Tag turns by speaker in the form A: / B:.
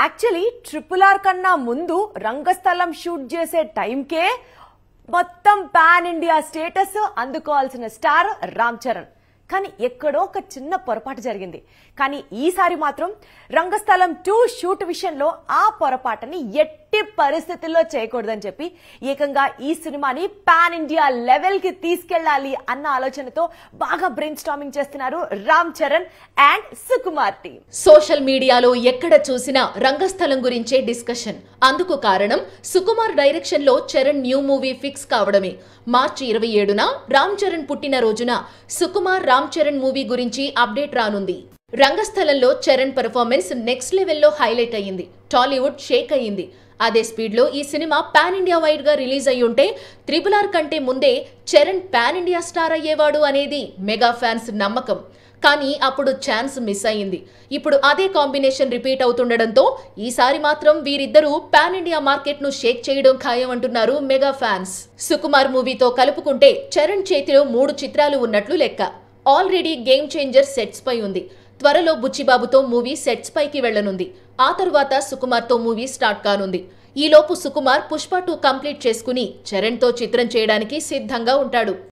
A: Actually RRR కన్నా ముందు రంగస్థలం shoot చేసే టైంకే మొత్తం పాన్ ఇండియా స్టేటస్ అందుకోవాల్సిన స్టార్ రామ్ చరణ్. కానీ ఎక్కడో ఒక చిన్న పొరపాటు జరిగింది. కానీ ఈసారి మాత్రం రంగస్థలం 2 షూట్ విషయంలో ఆ పొరపాటుని ఎట్టి పరిస్థితుల్లో చేయకూడదని చెప్పి ఏకంగా ఈ సినిమాని పాన్ ఇండియా లెవెల్ కి తీసుకెళ్లాలి అన్న ఆలోచనతో బాగా బ్రెయిన్ స్టార్మింగ్ చేస్తున్నారు Ram Charan and Sukumar team.
B: Social మీడియాలో ఎక్కడ చూసినా రంగస్థలం గురించే డిస్కషన్. అందుకు కారణం సుకుమార్ డైరెక్షన్ లో చరణ్ న్యూ మూవీ ఫిక్స్ కావడమే. మార్చి 27న రామ్ చరణ్ పుట్టిన రోజున సుకుమార్ రామ్ చరణ్ మూవీ గురించి అప్డేట్ రానుంది. రంగస్థలంలో చరణ్ పెర్ఫార్మెన్స్ నెక్స్ట్ లెవెల్లో హైలైట్ అయ్యింది. టాలీవుడ్ షేక్ అయ్యింది. అదే స్పీడ్ లో ఈ సినిమా పాన్ ఇండియా వైడ్ గా రిలీజ్ అయ్యి ఉంటే RRR కంటే ముందే చరణ్ పాన్ ఇండియా స్టార్ అయ్యేవాడు అనేది మెగా ఫ్యాన్స్ నమ్మకం. కానీ అప్పుడు ఛాన్స్ మిస్ అయ్యింది. ఇప్పుడు అదే కాంబినేషన్ రిపీట్ అవుతుండడంతో ఈసారి మాత్రం వీరిద్దరూ పాన్ ఇండియా మార్కెట్ ను షేక్ చేయడం ఖాయం అంటున్నారు మెగా ఫ్యాన్స్. సుకుమార్ మూవీతో కలుపుకుంటే చరణ్ చేతిలో 3 చిత్రాలు ఉన్నట్లు లెక్క. ఆల్రెడీ గేమ్ చేంజర్ సెట్స్ పై ఉంది. త్వరలో బుచ్చిబాబుతో మూవీ సెట్స్ పైకి వెళ్లనుంది. ఆ తరువాత సుకుమార్ తో మూవీ స్టార్ట్ కానుంది. ఈలోపు సుకుమార్ పుష్ప 2 కంప్లీట్ చేసుకుని చరణ్ తో చిత్రం చేయడానికి సిద్ధంగా ఉంటాడు.